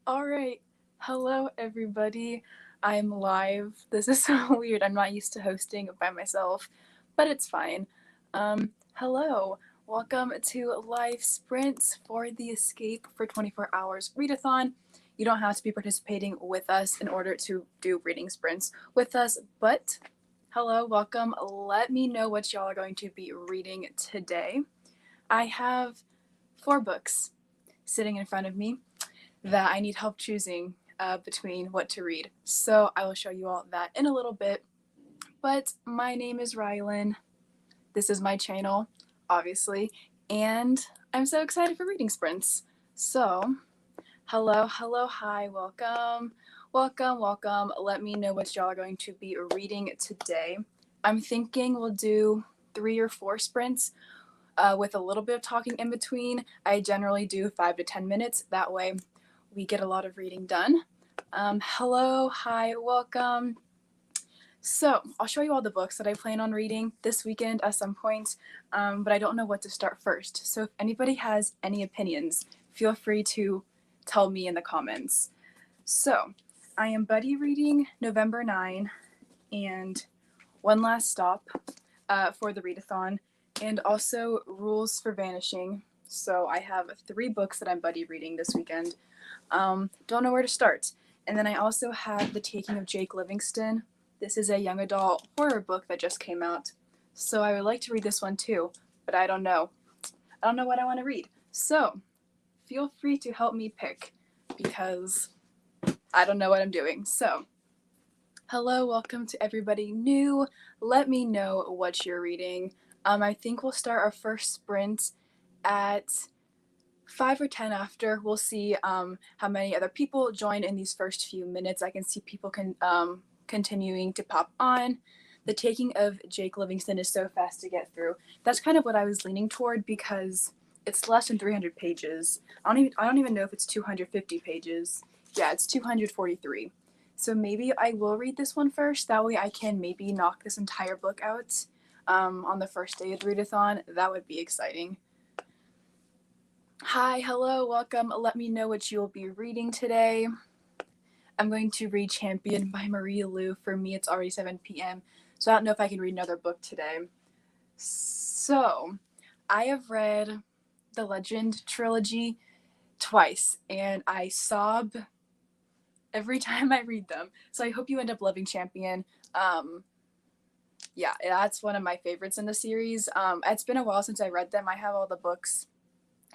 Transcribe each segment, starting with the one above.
All right. Hello, everybody. I'm live. This is so weird. I'm not used to hosting by myself, but it's fine. Hello. Welcome to Live Sprints for the Escape for 24 Hours Readathon. You don't have to be participating with us in order to do reading sprints with us, but hello, welcome. Let me know what y'all are going to be reading today. I have 4 books sitting in front of me that I need help choosing between what to read. So I will show you all that in a little bit. But my name is Rylan. This is my channel, obviously, and I'm so excited for reading sprints. So, hello, hi, welcome, welcome. Let me know what y'all are going to be reading today. I'm thinking we'll do 3 or 4 sprints with a little bit of talking in between. I generally do 5 to 10 minutes. That way we get a lot of reading done. Hello, hi, welcome. So I'll show you all the books that I plan on reading this weekend at some point, but I don't know what to start first. So if anybody has any opinions, feel free to tell me in the comments. So I am buddy reading November 9 and One Last Stop for the readathon, and also Rules for Vanishing. So I have 3 books that I'm buddy reading this weekend. Don't know where to start. And then I also have The Taking of Jake Livingston. This is a young adult horror book that just came out. So I would like to read this one too, but I don't know. I don't know what I want to read. So feel free to help me pick because I don't know what I'm doing. So hello, welcome to everybody new. Let me know what you're reading. I think we'll start our first sprint at 5 or 10 after. We'll see how many other people join in these first few minutes. I can see people continuing to pop on. The Taking of Jake Livingston is so fast to get through. That's kind of what I was leaning toward because it's less than 300 pages. I don't even know if it's 250 pages. Yeah, it's 243. So maybe I will read this one first. That way I can maybe knock this entire book out on the first day of the readathon. That would be exciting. Hi, hello, welcome. Let me know what you'll be reading today. I'm going to read Champion by Marie Lu. For me, it's already 7 p.m., so I don't know if I can read another book today. So, I have read the Legend trilogy twice, and I sob every time I read them. So I hope you end up loving Champion. Yeah, that's one of my favorites in the series. It's been a while since I read them. I have all the books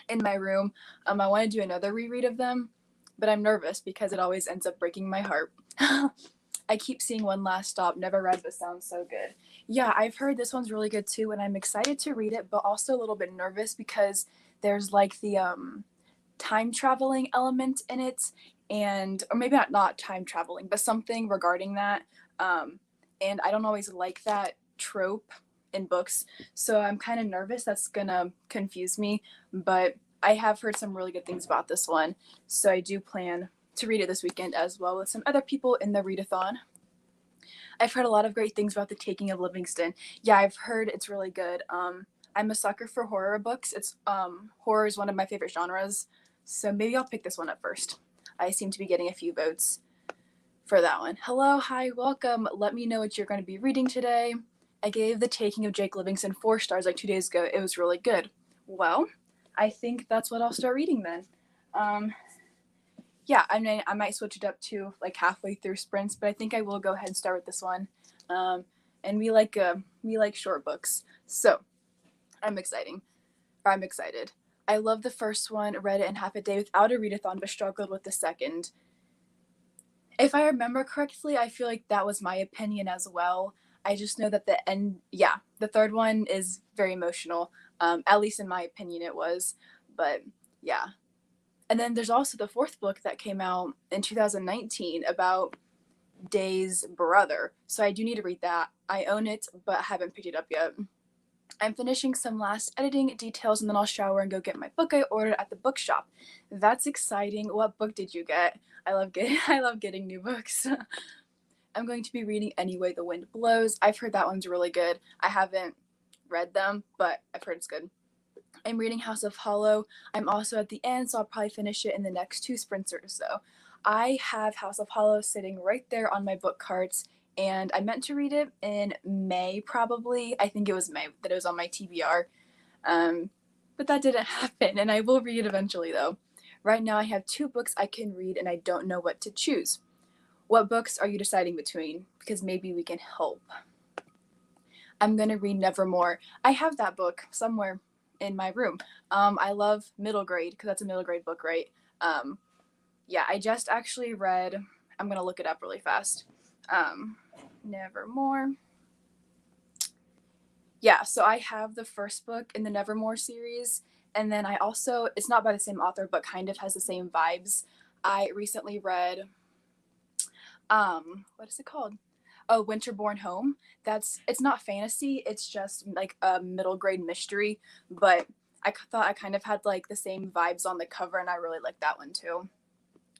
in my room. I want to do another reread of them, but I'm nervous because it always ends up breaking my heart. I keep seeing One Last Stop, never read, but sounds so good. Yeah, I've heard this one's really good too, and I'm excited to read it, but also a little bit nervous because there's like the time traveling element in it, and or maybe not time traveling, but something regarding that. And I don't always like that trope in books, so I'm kind of nervous that's gonna confuse me, but I have heard some really good things about this one, so I do plan to read it this weekend as well with some other people in the readathon. I've heard a lot of great things about The Taking of Livingston. Yeah, I've heard it's really good. I'm a sucker for horror books. It's horror is one of my favorite genres, so maybe I'll pick this one up first. I seem to be getting a few votes for that one. Hello, hi, welcome. Let me know what you're going to be reading today. I gave The Taking of Jake Livingston 4 stars like 2 days ago. It was really good. Well, I think that's what I'll start reading then. Yeah, I mean, I might switch it up to like halfway through sprints, but I think I will go ahead and start with this one. And we like short books, so I'm excited. I love the first one, read it in half a day without a readathon, but struggled with the second. If I remember correctly, I feel like that was my opinion as well. I just know that the third one is very emotional. At least in my opinion, it was. But yeah. And then there's also the 4th book that came out in 2019 about Day's brother. So I do need to read that. I own it, but haven't picked it up yet. I'm finishing some last editing details and then I'll shower and go get my book I ordered at the bookshop. That's exciting. What book did you get? I love getting new books. I'm going to be reading Any Way the Wind Blows. I've heard that one's really good. I haven't read them, but I've heard it's good. I'm reading House of Hollow. I'm also at the end, so I'll probably finish it in the next 2 sprints or so. I have House of Hollow sitting right there on my book carts, and I meant to read it in May probably. I think it was May that it was on my TBR. But that didn't happen, and I will read it eventually though. Right now I have 2 books I can read, and I don't know what to choose. What books are you deciding between? Because maybe we can help. I'm gonna read Nevermore. I have that book somewhere in my room. I love middle grade because that's a middle grade book, right? Um, yeah, I just actually read. I'm gonna look it up really fast. Nevermore. Yeah, so I have the first book in the Nevermore series, and then I also, it's not by the same author, but kind of has the same vibes. I recently read, what is it called? Oh, Winterborn Home. It's not fantasy, it's just like a middle grade mystery, but I thought I kind of had like the same vibes on the cover, and I really liked that one too.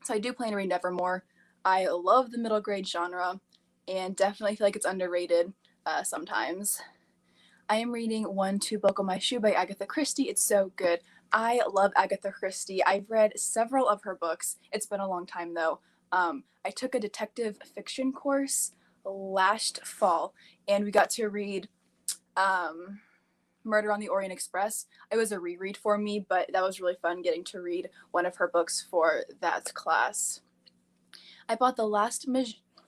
So I do plan to read Nevermore. I love the middle grade genre, and definitely feel like it's underrated sometimes. I am reading One Two Buckle My Shoe by Agatha Christie. It's so good. I love Agatha Christie. I've read several of her books. It's been a long time though. I took a detective fiction course last fall, and we got to read um, Murder on the Orient Express. It was a reread for me, but that was really fun getting to read one of her books for that class. I bought the last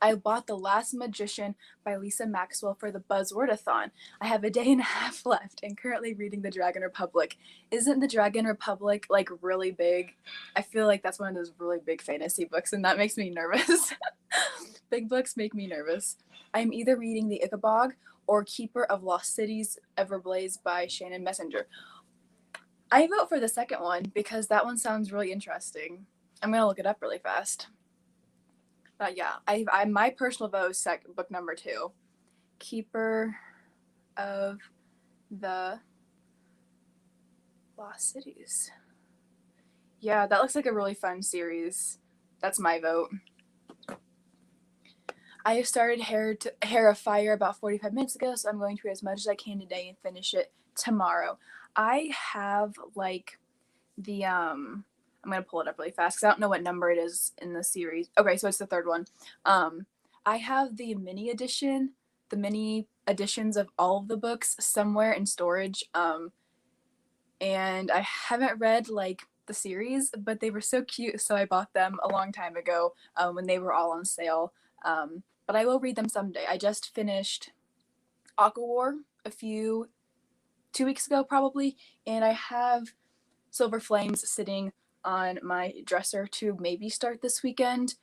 I bought The Last Magician by Lisa Maxwell for the Buzzwordathon. I have a day and a half left and currently reading The Dragon Republic. Isn't The Dragon Republic like really big? I feel like that's one of those really big fantasy books, and that makes me nervous. Big books make me nervous. I'm either reading The Ichabod or Keeper of Lost Cities Everblaze by Shannon Messenger. I vote for the second one because that one sounds really interesting. I'm gonna look it up really fast. But yeah, I my personal vote is book number 2, Keeper of the Lost Cities. Yeah, that looks like a really fun series. That's my vote. I have started Hair of Fire about 45 minutes ago, so I'm going to read as much as I can today and finish it tomorrow. I have like the I'm gonna pull it up really fast because I don't know what number it is in the series. Okay, so it's the 3rd one. I have the mini editions of all of the books somewhere in storage. And I haven't read like the series, but they were so cute, so I bought them a long time ago when they were all on sale. But I will read them someday. I just finished Aqua War 2 weeks ago probably, and I have Silver Flames sitting on my dresser to maybe start this weekend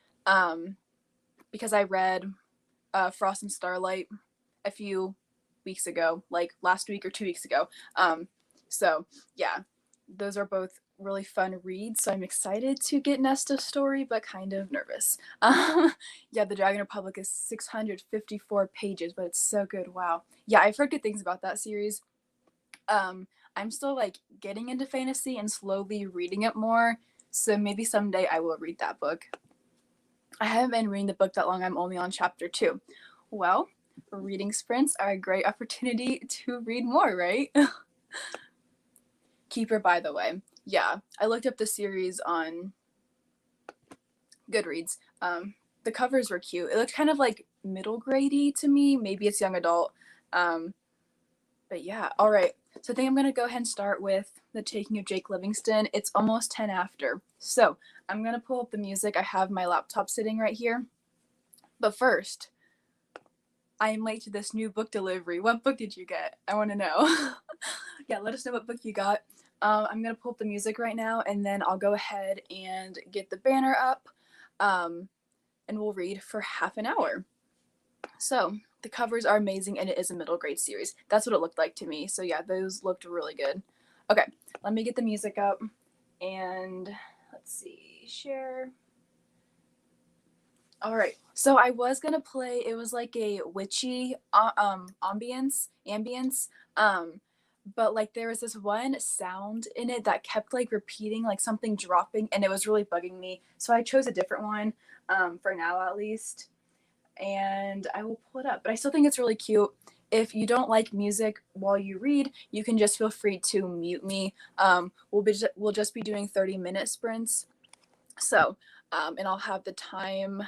because I read Frost and Starlight a few weeks ago, like last week or 2 weeks ago. So yeah, those are both really fun reads. So I'm excited to get Nesta's story, but kind of nervous. Yeah, The Dragon Republic is 654 pages, but it's so good. Wow. Yeah, I've heard good things about that series. I'm still like getting into fantasy and slowly reading it more. So maybe someday I will read that book. I haven't been reading the book that long. I'm only on chapter 2. Well, reading sprints are a great opportunity to read more, right? Keeper, by the way. Yeah, I looked up the series on Goodreads. The covers were cute. It looked kind of like middle grade-y to me. Maybe it's young adult. But yeah, all right. So I think I'm going to go ahead and start with The Taking of Jake Livingston. It's almost 10 after. So I'm going to pull up the music. I have my laptop sitting right here. But first, I am late to this new book delivery. What book did you get? I want to know. Yeah, let us know what book you got. I'm going to pull up the music right now, and then I'll go ahead and get the banner up, and we'll read for half an hour. So the covers are amazing, and it is a middle grade series. That's what it looked like to me. So yeah, those looked really good. Okay, let me get the music up, and let's see, share. All right, so I was gonna play. It was like a witchy ambience, but like there was this one sound in it that kept like repeating, like something dropping, and it was really bugging me. So I chose a different one, for now at least, and I will pull it up. But I still think it's really cute, if you don't like music while you read, you can just feel free to mute me. We'll just be doing 30-minute sprints. So, and I'll have the time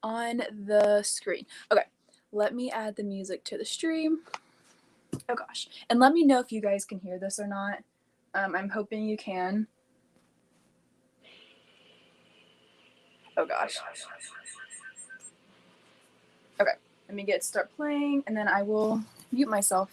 on the screen. Okay, let me add the music to the stream. Oh gosh, and let me know if you guys can hear this or not. I'm hoping you can. Oh gosh. Okay, let me start playing, and then I will mute myself.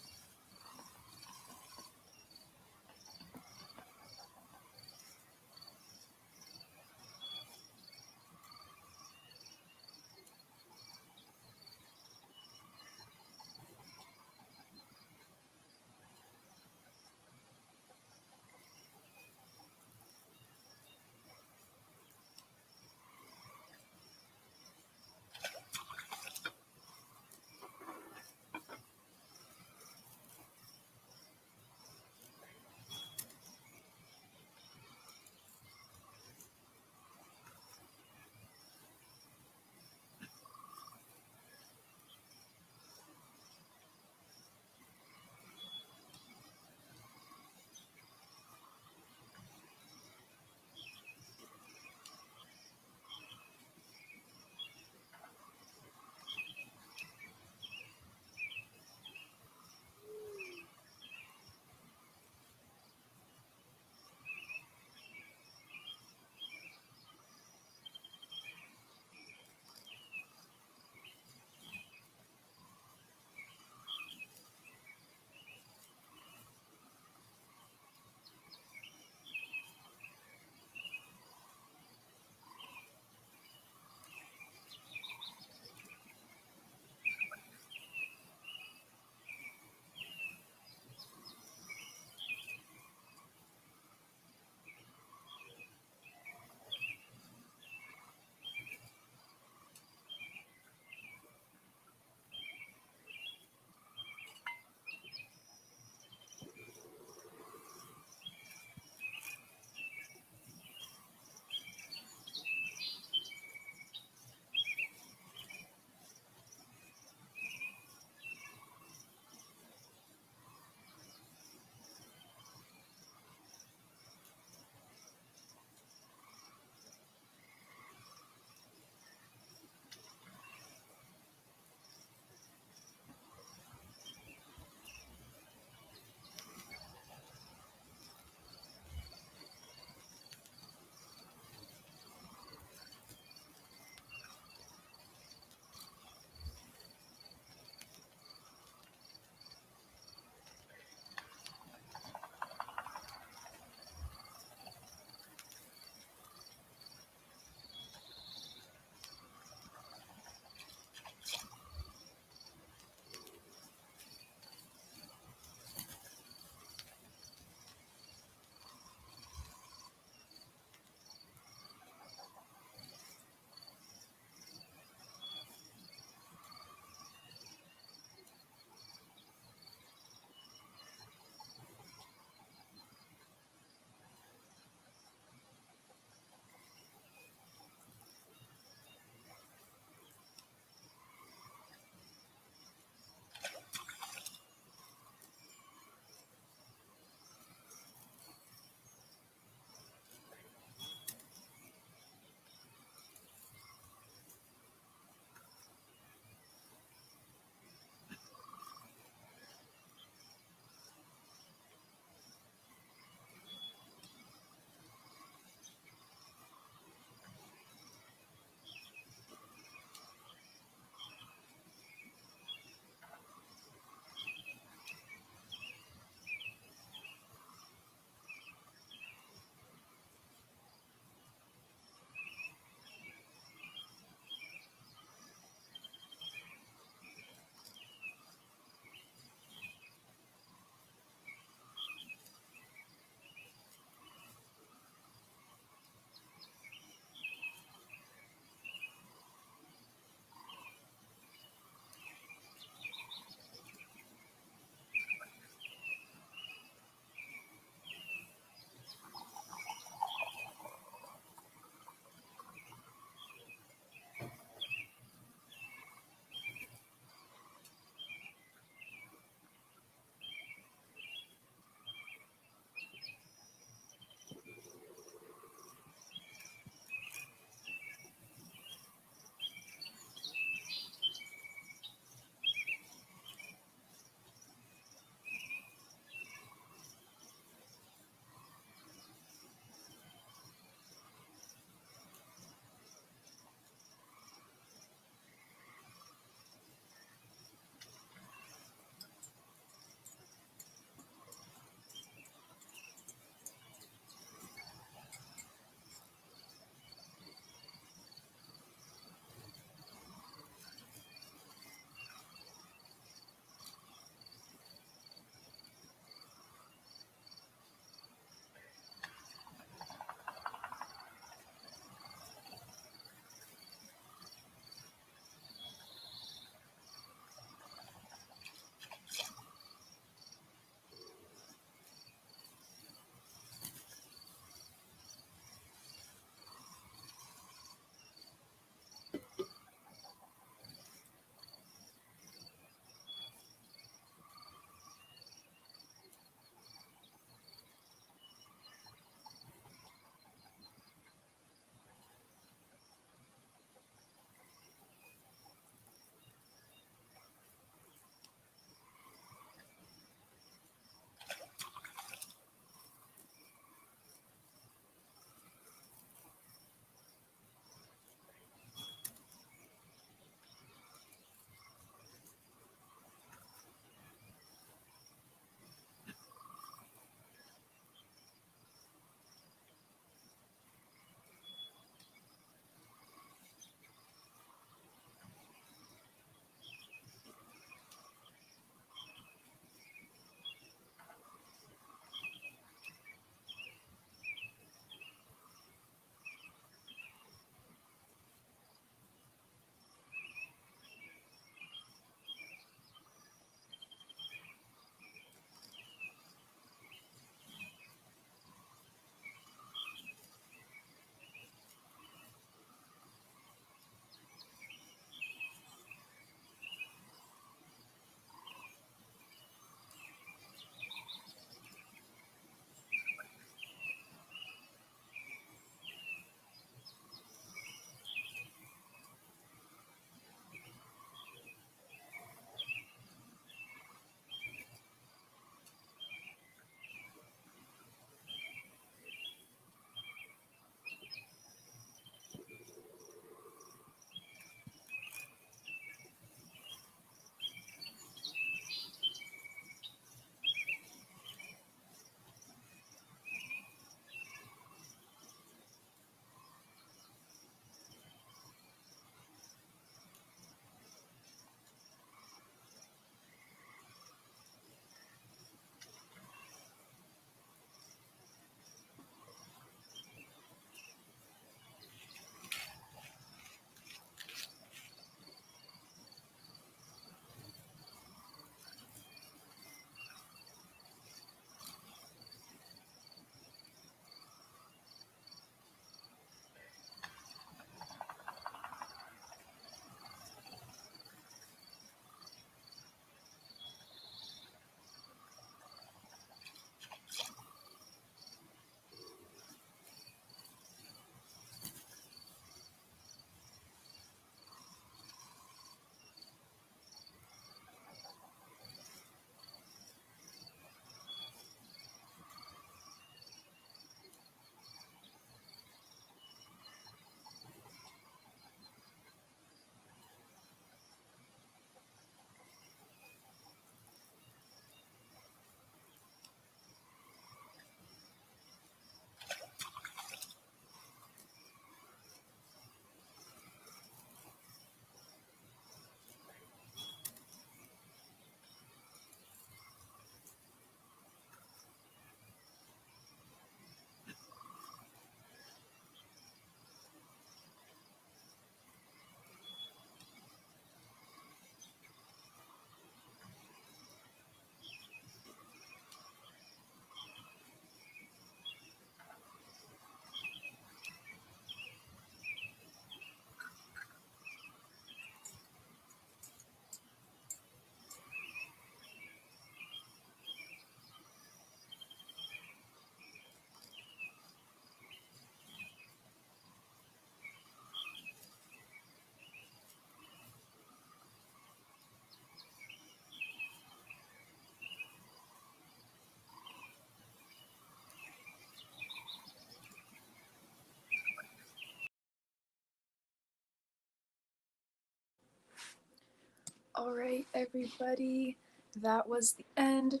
All right, everybody, that was the end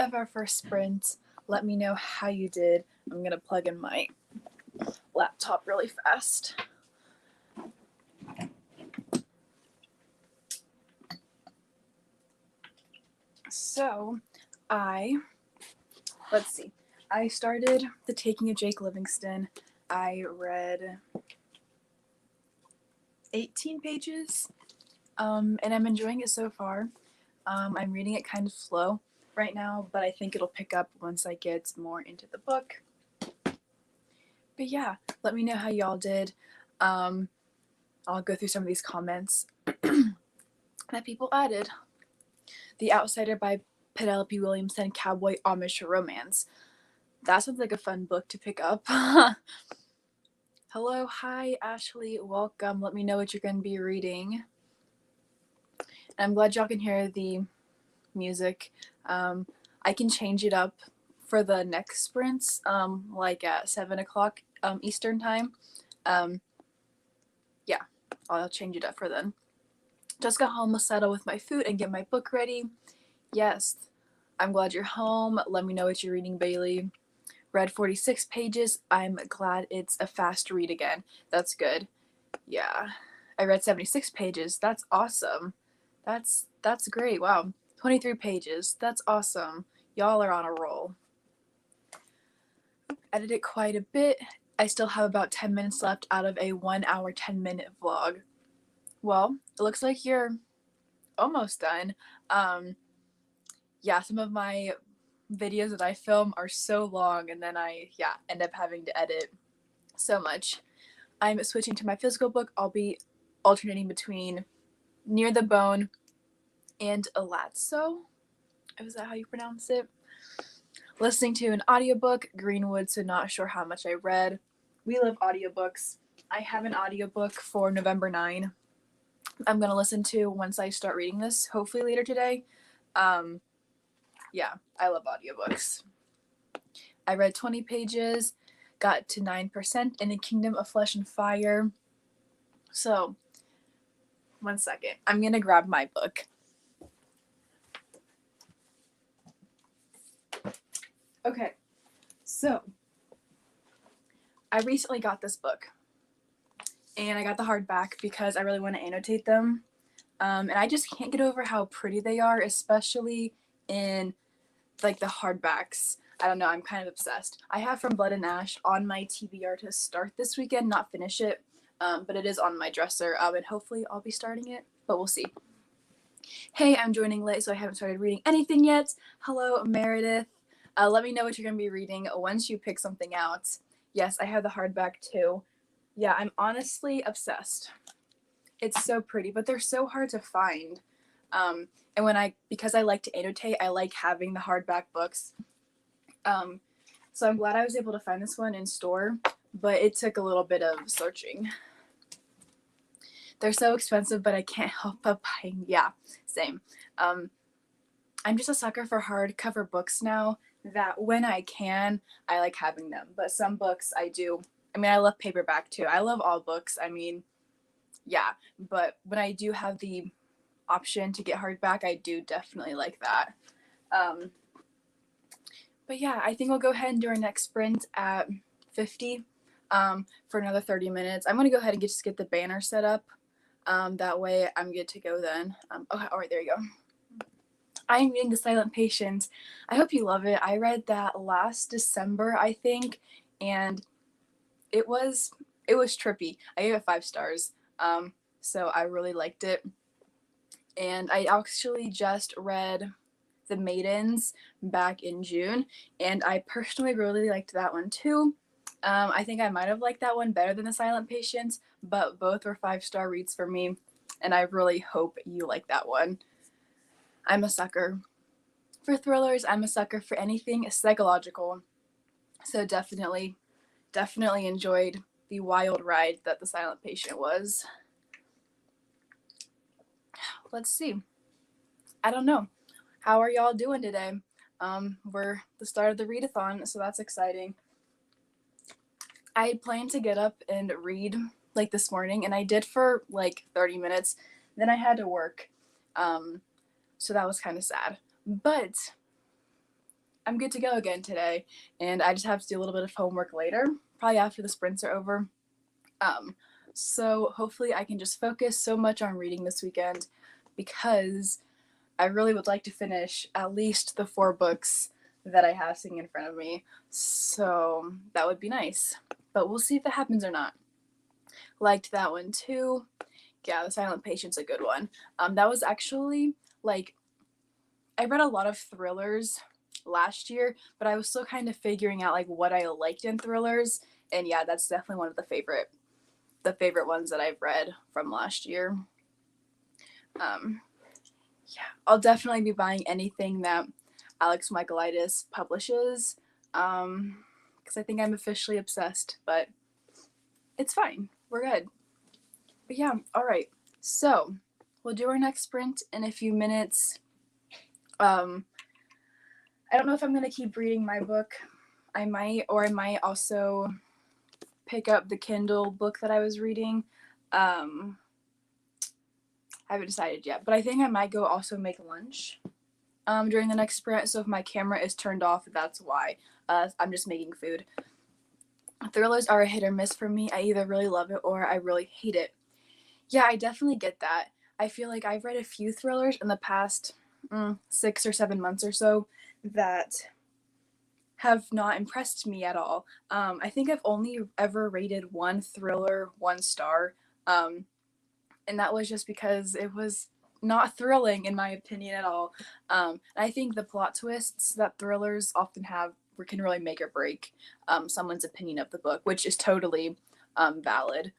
of our first sprint. Let me know how you did. I'm gonna plug in my laptop really fast. So, let's see. I started The Taking of Jake Livingston. I read 18 pages, and I'm enjoying it so far. I'm reading it kind of slow right now, but I think it'll pick up once I get more into the book. But yeah, let me know how y'all did. I'll go through some of these comments that people added. The Outsider by Penelope Williamson, Cowboy Amish Romance. That sounds like a fun book to pick up. Hello, hi, Ashley, welcome. Let me know what you're going to be reading. I'm glad y'all can hear the music. I can change it up for the next sprints, like at 7 o'clock Eastern time. Yeah, I'll change it up for then. Just got home to settle with my food and get my book ready. Yes, I'm glad you're home. Let me know what you're reading, Bailey. Read 46 pages. I'm glad it's a fast read again. That's good. Yeah. I read 76 pages. That's awesome. That's great. Wow. 23 pages. That's awesome. Y'all are on a roll. Edited quite a bit. I still have about 10 minutes left out of a 1 hour 10-minute vlog. Well, it looks like you're almost done. Yeah, some of my videos that I film are so long, and then I end up having to edit so much. I'm switching to my physical book. I'll be alternating between Near the Bone and Alatso. Is that how you pronounce it? Listening to an audiobook, Greenwood, so not sure how much I read. We love audiobooks. I have an audiobook for November 9. I'm going to listen to once I start reading this, hopefully later today. Yeah, I love audiobooks. I read 20 pages, got to 9% in the Kingdom of Flesh and Fire. So, 1 second. I'm going to grab my book. Okay, so I recently got this book, and I got the hardback because I really want to annotate them. And I just can't get over how pretty they are, especially in like the hardbacks. I don't know, I'm kind of obsessed. I have From Blood and Ash on my TBR to start this weekend, not finish it, but it is on my dresser, and hopefully I'll be starting it, but we'll see. Hey, I'm joining late, so I haven't started reading anything yet. Hello, Meredith. Let me know what you're going to be reading once you pick something out. Yes, I have the hardback too. Yeah, I'm honestly obsessed. It's so pretty, but they're so hard to find. And because I like to annotate, I like having the hardback books. So I'm glad I was able to find this one in store, but it took a little bit of searching. They're so expensive, but I can't help but buying. Yeah, same. I'm just a sucker for hardcover books now, that when I can, I like having them. But some books I do. I mean, I love paperback too. I love all books. I mean, yeah, but when I do have the option to get hardback, I do definitely like that. But yeah, I think we'll go ahead and do our next sprint at 50 for another 30 minutes. I'm going to go ahead and just get the banner set up. That way I'm good to go then. Okay, all right, there you go. I am reading The Silent Patient. I hope you love it. I read that last December, I think, and it was trippy. I gave it 5 stars. So I really liked it. And I actually just read The Maidens back in June, and I personally really liked that one too. I think I might have liked that one better than The Silent Patient, but both were 5-star reads for me, and I really hope you like that one. I'm a sucker for thrillers. I'm a sucker for anything psychological. So definitely enjoyed the wild ride that The Silent Patient was. Let's see. I don't know. How are y'all doing today? We're the start of the readathon, so that's exciting. I had planned to get up and read like this morning, and I did for like 30 minutes. Then I had to work. So that was kind of sad. But I'm good to go again today, and I just have to do a little bit of homework later, probably after the sprints are over. Um, so hopefully I can just focus so much on reading this weekend because I really would like to finish at least the 4 books that I have sitting in front of me. So that would be nice. But we'll see if that happens or not. Liked that one too. Yeah, The Silent Patient's a good one. That was actually like, I read a lot of thrillers last year, but I was still kind of figuring out like what I liked in thrillers. And yeah, that's definitely one of the favorite ones that I've read from last year. Yeah, I'll definitely be buying anything that Alex Michaelides publishes, because I think I'm officially obsessed, but it's fine. We're good. But yeah, all right. So we'll do our next sprint in a few minutes. I don't know if I'm gonna keep reading my book. I might also pick up the Kindle book that I was reading. I haven't decided yet, but I think I might go also make lunch during the next sprint. So if my camera is turned off, that's why. I'm just making food. Thrillers are a hit or miss for me. I either really love it or I really hate it. Yeah, I definitely get that. I feel like I've read a few thrillers in the past 6 or 7 months or so that have not impressed me at all. I think I've only ever rated one thriller 1 star, and that was just because it was not thrilling in my opinion at all. I think the plot twists that thrillers often have can really make or break someone's opinion of the book, which is totally valid.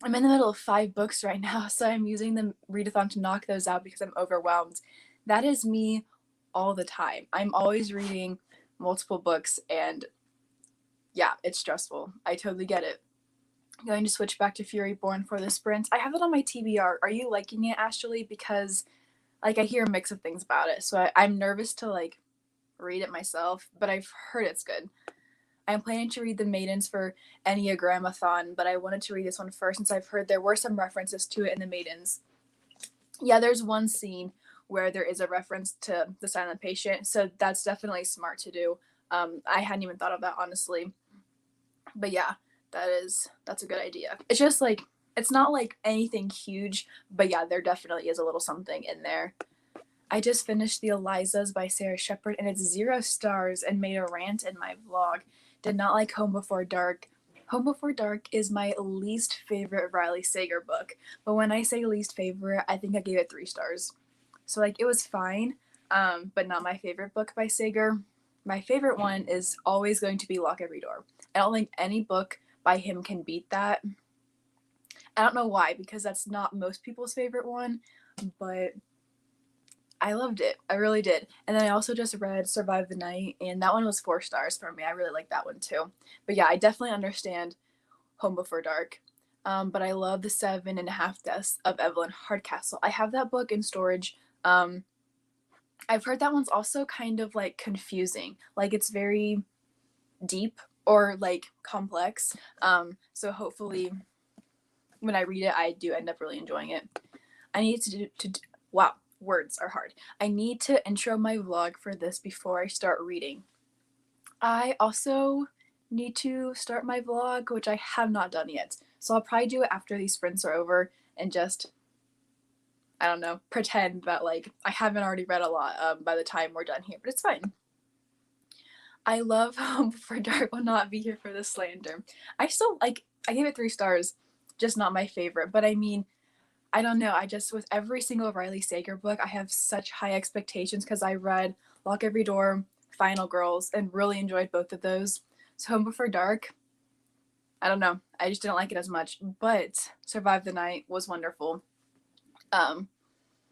I'm in the middle of 5 books right now, so I'm using the readathon to knock those out because I'm overwhelmed. That is me all the time. I'm always reading multiple books, and yeah, it's stressful. I totally get it. I'm going to switch back to Furyborn for the sprint. I have it on my TBR. Are you liking it, Ashley? Because like I hear a mix of things about it, so I'm nervous to like read it myself, but I've heard it's good. I'm planning to read The Maidens for Enneagramathon, but I wanted to read this one first since I've heard there were some references to it in The Maidens. Yeah, there's one scene where there is a reference to The Silent Patient, so that's definitely smart to do. I hadn't even thought of that, honestly. But yeah, that's a good idea. It's just like, it's not like anything huge, but yeah, there definitely is a little something in there. I just finished The Elizas by Sarah Shepard, and it's 0 stars and made a rant in my vlog. Did not like Home Before Dark. Home Before Dark is my least favorite Riley Sager book, but when I say least favorite, I think I gave it 3 stars. So like it was fine, but not my favorite book by Sager. My favorite one is always going to be Lock Every Door. I don't think any book by him can beat that. I don't know why, because that's not most people's favorite one, but I loved it. I really did. And then I also just read Survive the Night, and that one was 4 stars for me. I really like that one too. But yeah, I definitely understand Home Before Dark. But I love The 7.5 Deaths of Evelyn Hardcastle. I have that book in storage. I've heard that one's also kind of like confusing. Like it's very deep or like complex. So hopefully when I read it, I do end up really enjoying it. I need wow, words are hard. I need to intro my vlog for this before I start reading. I also need to start my vlog, which I have not done yet. So I'll probably do it after these sprints are over and just, I don't know, pretend that like I haven't already read a lot by the time we're done here, but it's fine. I love Home Before Dark will not be here for the slander. I still like, I gave it 3 stars, just not my favorite. But I mean, I don't know. I just, with every single Riley Sager book, I have such high expectations because I read Lock Every Door, Final Girls, and really enjoyed both of those. So Home Before Dark, I don't know. I just didn't like it as much. But Survive the Night was wonderful. And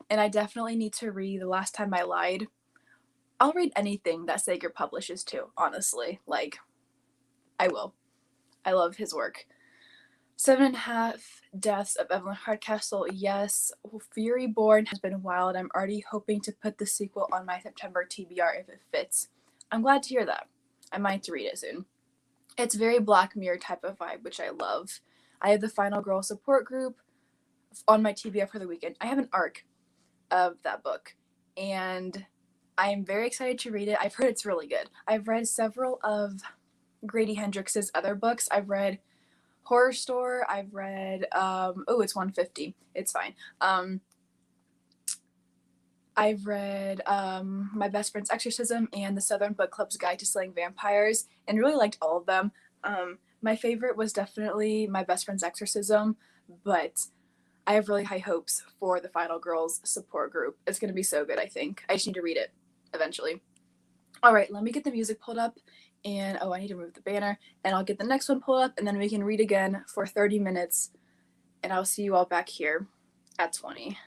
I definitely need to read The Last Time I Lied. I'll read anything that Sager publishes too, honestly. Like, I will. I love his work. 7.5 Deaths of Evelyn Hardcastle, yes. Furyborn has been wild. I'm already hoping to put the sequel on my September TBR if it fits. I'm glad to hear that. I might read it soon. It's very Black Mirror type of vibe, which I love. I have the Final Girl support group on my TBR for the weekend. I have an ARC. of that book. And I'm very excited to read it. I've heard it's really good. I've read several of Grady Hendrix's other books. I've read Horror Store. I've read, it's 150. It's fine. I've read My Best Friend's Exorcism and The Southern Book Club's Guide to Slaying Vampires, and really liked all of them. My favorite was definitely My Best Friend's Exorcism, but I have really high hopes for the Final Girls support group. It's going to be so good, I think. I just need to read it eventually. All right, let me get the music pulled up, and I need to move the banner, and I'll get the next one pulled up, and then we can read again for 30 minutes, and I'll see you all back here at 20.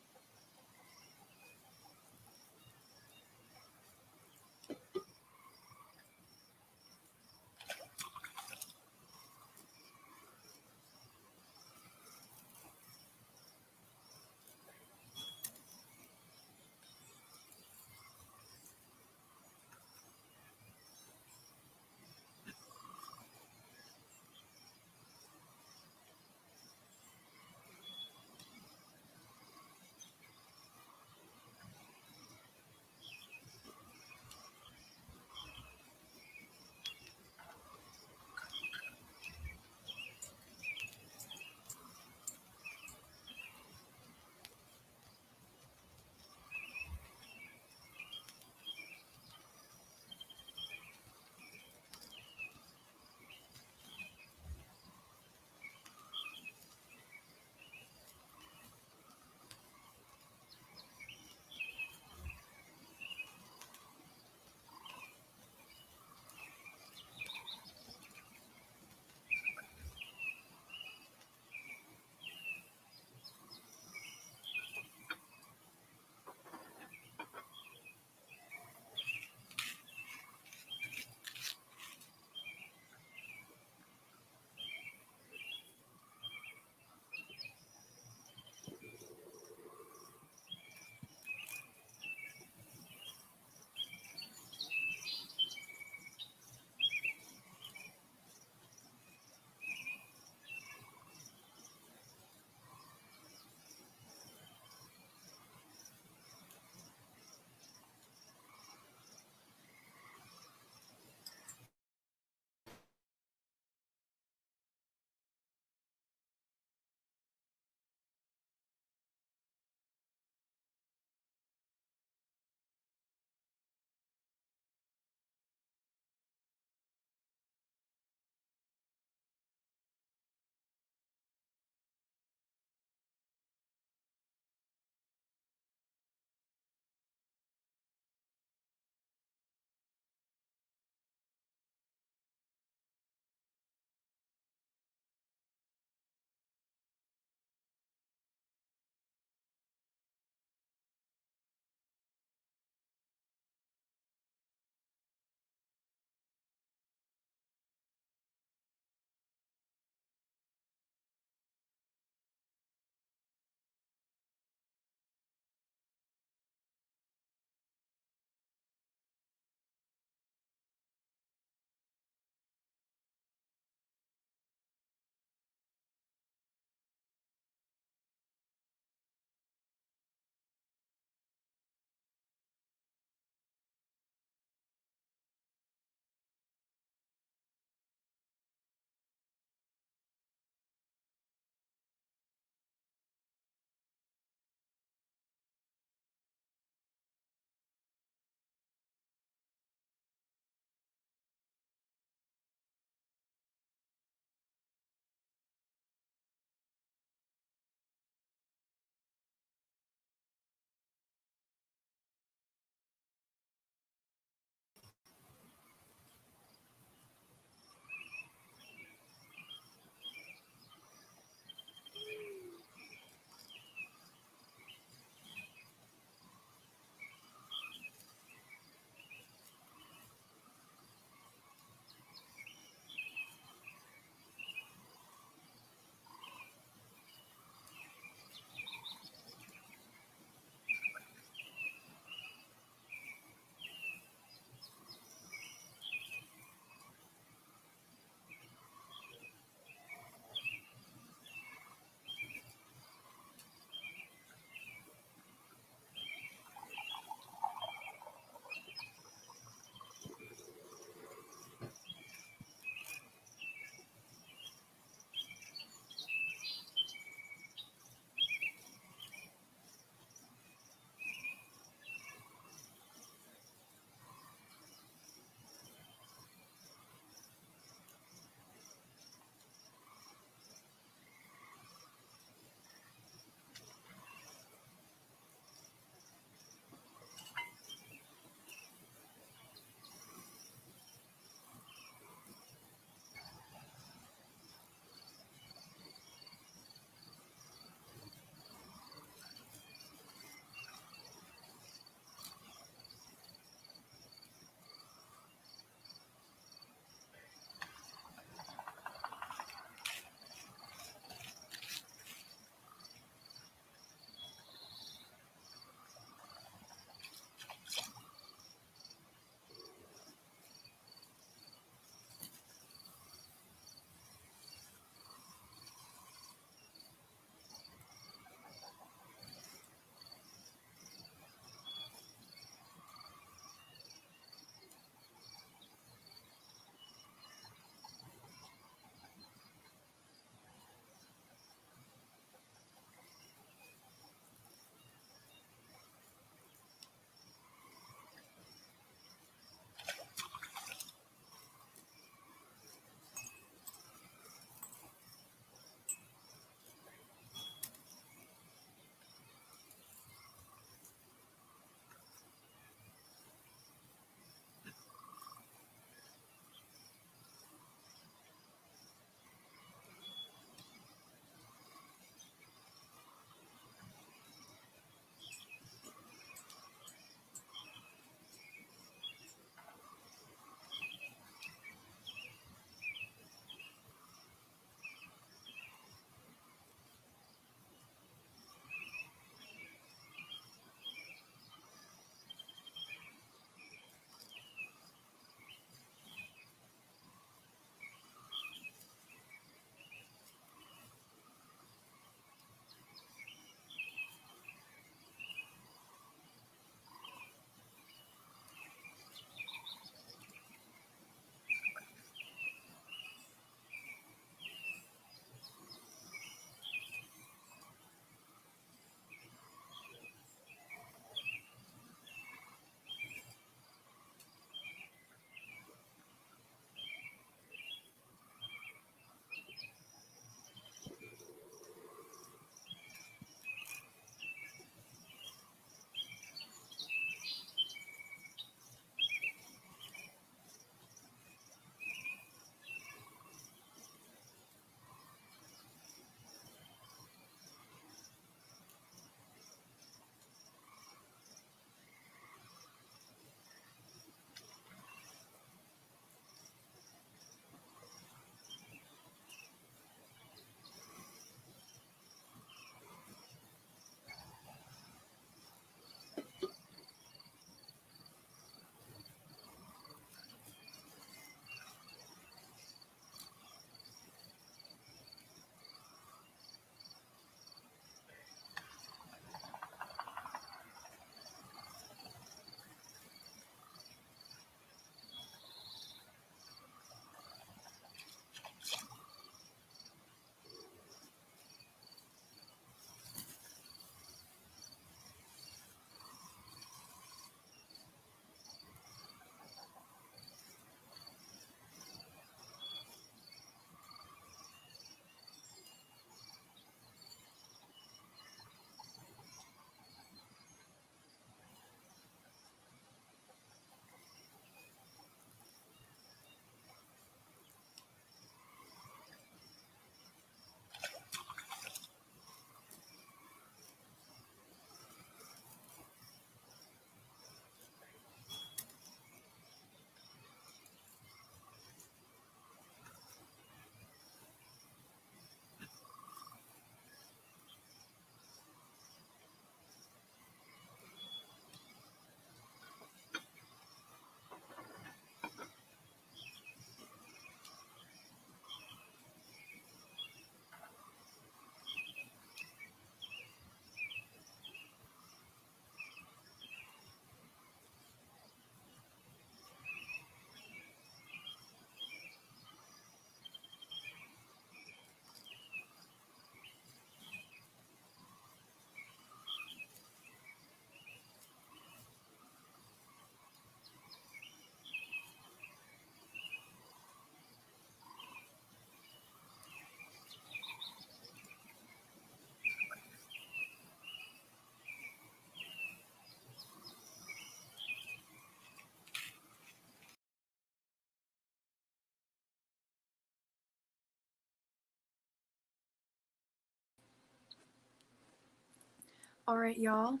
All right, y'all.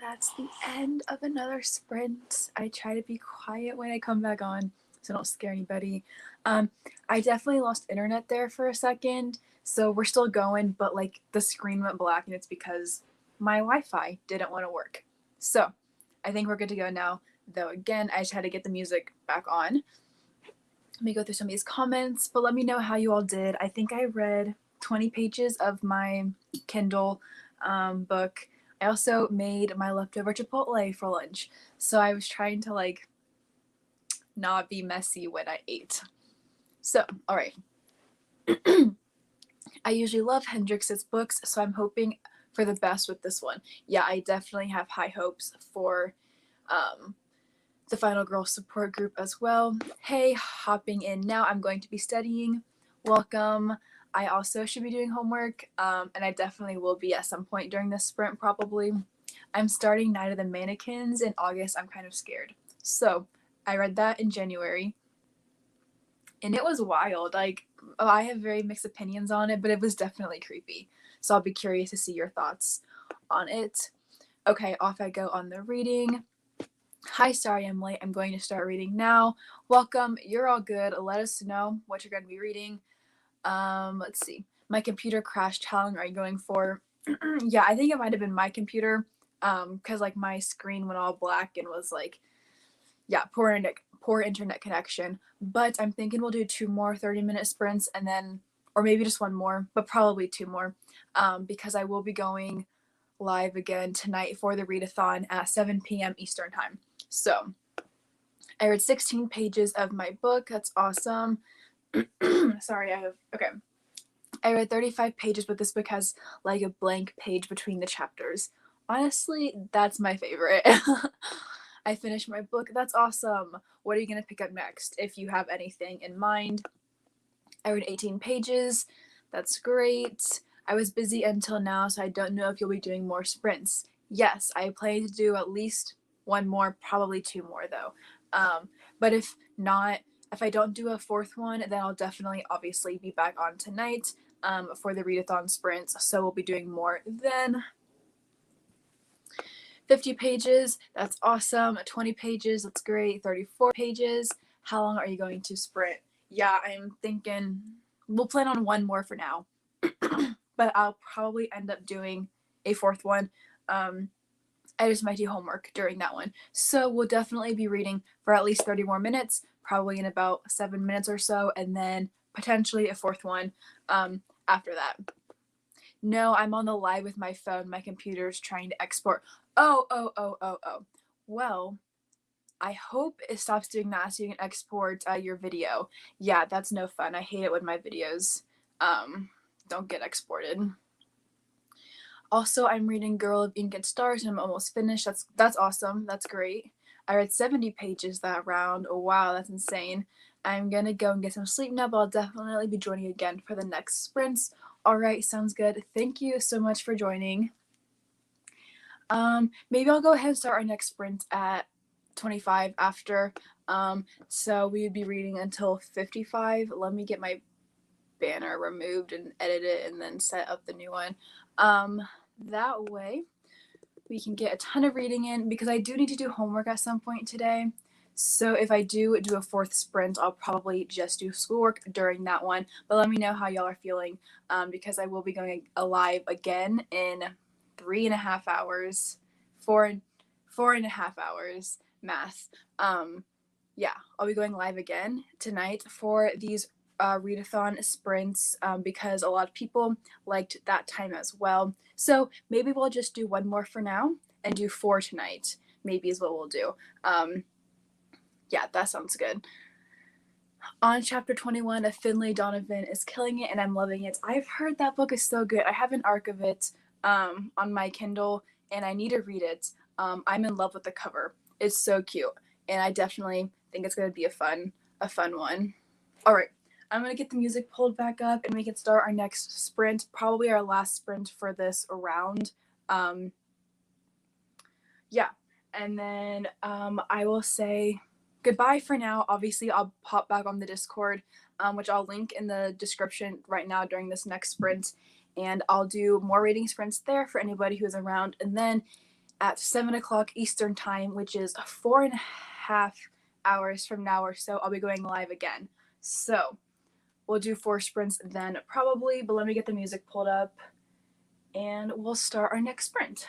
That's the end of another sprint. I try to be quiet when I come back on so don't scare anybody. I definitely lost internet there for a second, so we're still going, but like the screen went black and it's because my Wi-Fi didn't want to work. So I think we're good to go now, though again, I just had to get the music back on. Let me go through some of these comments, but let me know how you all did. I think I read 20 pages of my Kindle book. I also made my leftover Chipotle for lunch. So I was trying to like not be messy when I ate. So, all right. I usually love Hendrix's books, so I'm hoping for the best with this one. Yeah, I definitely have high hopes for the Final Girl support group as well. Hey, hopping in now. I'm going to be studying. Welcome. I also should be doing homework, and I definitely will be at some point during this sprint probably. I'm starting Night of the Mannequins in August. I'm kind of scared. So I read that in January, and it was wild. Like, I have very mixed opinions on it, but it was definitely creepy. So I'll be curious to see your thoughts on it. Okay, off I go on the reading. Hi, sorry I'm late. I'm going to start reading now. Welcome. You're all good. Let us know what you're going to be reading. Let's see. My computer crashed. How long are you going for? Yeah, I think it might have been my computer. Because like my screen went all black and was like, yeah, poor internet connection. But I'm thinking we'll do 2 more 30-minute sprints and then, or maybe just 1 more, but probably 2 more. Because I will be going live again tonight for the readathon at 7 p.m. Eastern time. So I read 16 pages of my book. That's awesome. Sorry, okay. I read 35 pages, but this book has like a blank page between the chapters. Honestly, that's my favorite. I finished my book. That's awesome. What are you going to pick up next if you have anything in mind? I read 18 pages. That's great. I was busy until now, so I don't know if you'll be doing more sprints. Yes, I plan to do at least 1 more, probably 2 more though. But if not, if I don't do a 4th one, then I'll definitely obviously be back on tonight for the readathon sprints. So we'll be doing more then. 50 pages, that's awesome. 20 pages, that's great. 34 pages. How long are you going to sprint? Yeah, I'm thinking we'll plan on 1 more for now. But I'll probably end up doing a 4th one. I just might do homework during that one. So we'll definitely be reading for at least 30 more minutes, probably in about 7 minutes or so, and then potentially a 4th one after that. No, I'm on the live with my phone. My computer's trying to export. Oh. Well, I hope it stops doing that so you can export your video. Yeah, that's no fun. I hate it when my videos don't get exported. Also, I'm reading Girl of Ink and Stars and I'm almost finished. That's awesome. That's great. I read 70 pages that round. Oh, wow, that's insane. I'm gonna go and get some sleep now, but I'll definitely be joining again for the next sprints. Alright, sounds good. Thank you so much for joining. Maybe I'll go ahead and start our next sprint at 25 after. So we would be reading until 55. Let me get my banner removed and edit it and then set up the new one. That way we can get a ton of reading in because I do need to do homework at some point today. So if I do a 4th sprint, I'll probably just do schoolwork during that one. But let me know how y'all are feeling because I will be going live again in 3.5 hours, 4.5 hours, math. Yeah, I'll be going live again tonight for these readathon sprints because a lot of people liked that time as well. So maybe we'll just do 1 more for now and do 4 tonight. Maybe is what we'll do. Yeah, that sounds good. On chapter 21 of Finlay Donovan is killing it and I'm loving it. I've heard that book is so good. I have an arc of it on my Kindle and I need to read it. I'm in love with the cover. It's so cute and I definitely think it's going to be a fun one. All right, I'm going to get the music pulled back up and we can start our next sprint, probably our last sprint for this round. Yeah, and then I will say goodbye for now. Obviously, I'll pop back on the Discord, which I'll link in the description right now during this next sprint. and I'll do more reading sprints there for anybody who's around. And then at 7 o'clock Eastern time, which is 4.5 hours from now or so, I'll be going live again. So we'll do 4 sprints then probably, but let me get the music pulled up and we'll start our next sprint.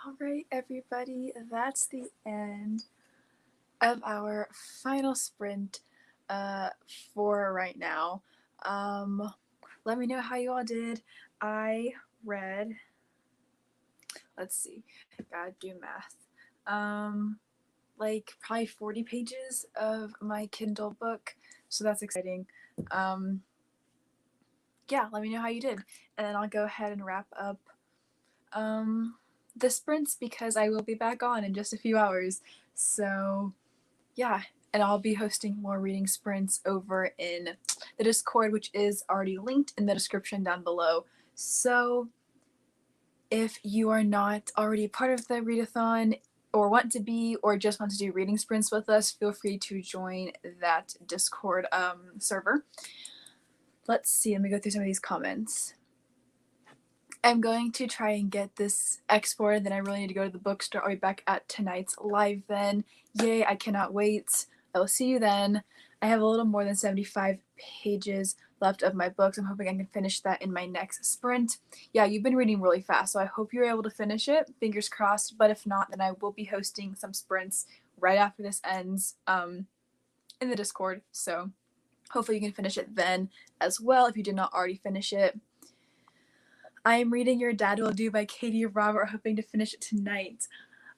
All right, everybody, that's the end of our final sprint for right now. Let me know how you all did. I read, let's see, gotta do math. Like probably 40 pages of my Kindle book, so that's exciting. Yeah, let me know how you did, and then I'll go ahead and wrap up the sprints because I will be back on in just a few hours. So yeah, and I'll be hosting more reading sprints over in the Discord, which is already linked in the description down below. So if you are not already part of the readathon or want to be, or just want to do reading sprints with us, feel free to join that Discord server. Let's see, let me go through some of these comments. I'm going to try and get this exported, then I really need to go to the bookstore. I'll be back at tonight's live then. Yay, I cannot wait. I will see you then. I have a little more than 75 pages left of my books. I'm hoping I can finish that in my next sprint. Yeah, you've been reading really fast, so I hope you're able to finish it. Fingers crossed, but if not, then I will be hosting some sprints right after this ends in the Discord, so hopefully you can finish it then as well if you did not already finish it. I am reading Your Dad Will Do by Katie Robert, hoping to finish it tonight.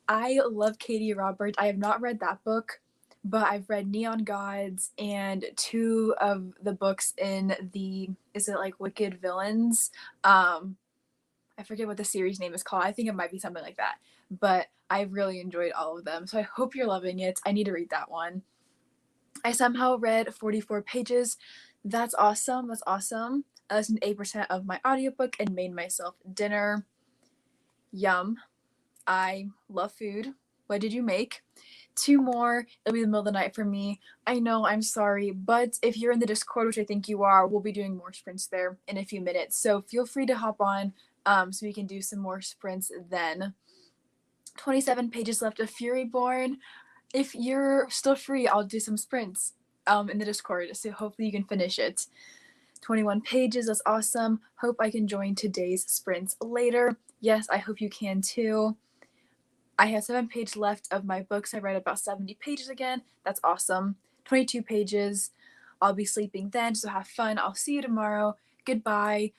I love Katie Robert. I have not read that book, but I've read Neon Gods and two of the books in the, is it like Wicked Villains? I forget what the series name is called. I think it might be something like that. But I really enjoyed all of them. So I hope you're loving it. I need to read that one. I somehow read 44 pages. That's awesome. That's awesome. I listened to 8% of my audiobook and made myself dinner. Yum. I love food. What did you make? 2 more. It'll be the middle of the night for me. I know, I'm sorry, but if you're in the Discord, which I think you are, we'll be doing more sprints there in a few minutes. So feel free to hop on so we can do some more sprints then. 27 pages left of Furyborn. If you're still free, I'll do some sprints in the Discord, so hopefully you can finish it. 21 pages, that's awesome. Hope I can join today's sprints later. Yes, I hope you can too. I have 7 pages left of my books. I read about 70 pages again. That's awesome. 22 pages. I'll be sleeping then, so have fun. I'll see you tomorrow. Goodbye.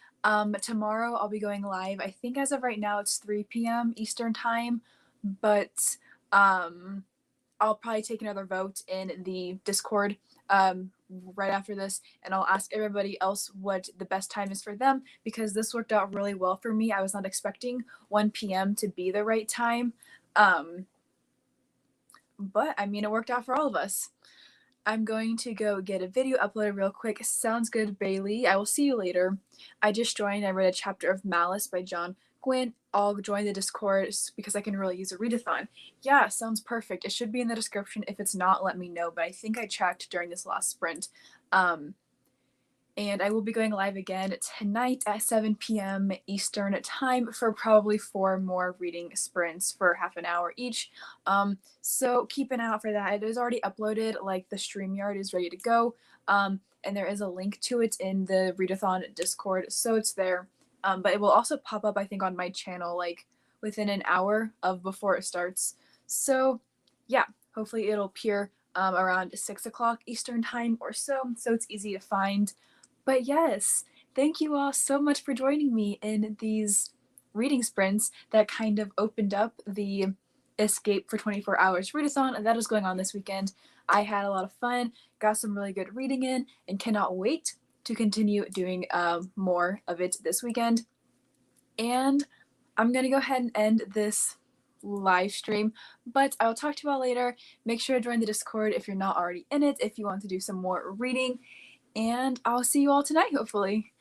Tomorrow I'll be going live. I think as of right now it's 3 p.m. Eastern time, but I'll probably take another vote in the Discord right after this, and I'll ask everybody else what the best time is for them, because this worked out really well for me. I was not expecting 1 p.m. to be the right time, but I mean, it worked out for all of us. I'm going to go get a video uploaded real quick. Sounds good, Bailey. I will see you later. I just joined. I read a chapter of Malice by John Gwynne. I'll join the Discord because I can really use a readathon. Yeah, sounds perfect. It should be in the description. If it's not, let me know. But I think I checked during this last sprint. And I will be going live again tonight at 7 p.m. Eastern time for probably 4 more reading sprints for half an hour each. So keep an eye out for that. It is already uploaded, like the StreamYard is ready to go. And there is a link to it in the Readathon Discord, so it's there. But it will also pop up, I think, on my channel like within an hour of before it starts. So yeah, hopefully it'll appear around 6 o'clock Eastern time or so it's easy to find. But yes, thank you all so much for joining me in these reading sprints that kind of opened up the Escape for 24 Hours readathon, and that is going on this weekend. I had a lot of fun, got some really good reading in, and cannot wait to continue doing more of it this weekend. And I'm going to go ahead and end this live stream, but I will talk to you all later. Make sure to join the Discord if you're not already in it, if you want to do some more reading. And I'll see you all tonight, hopefully.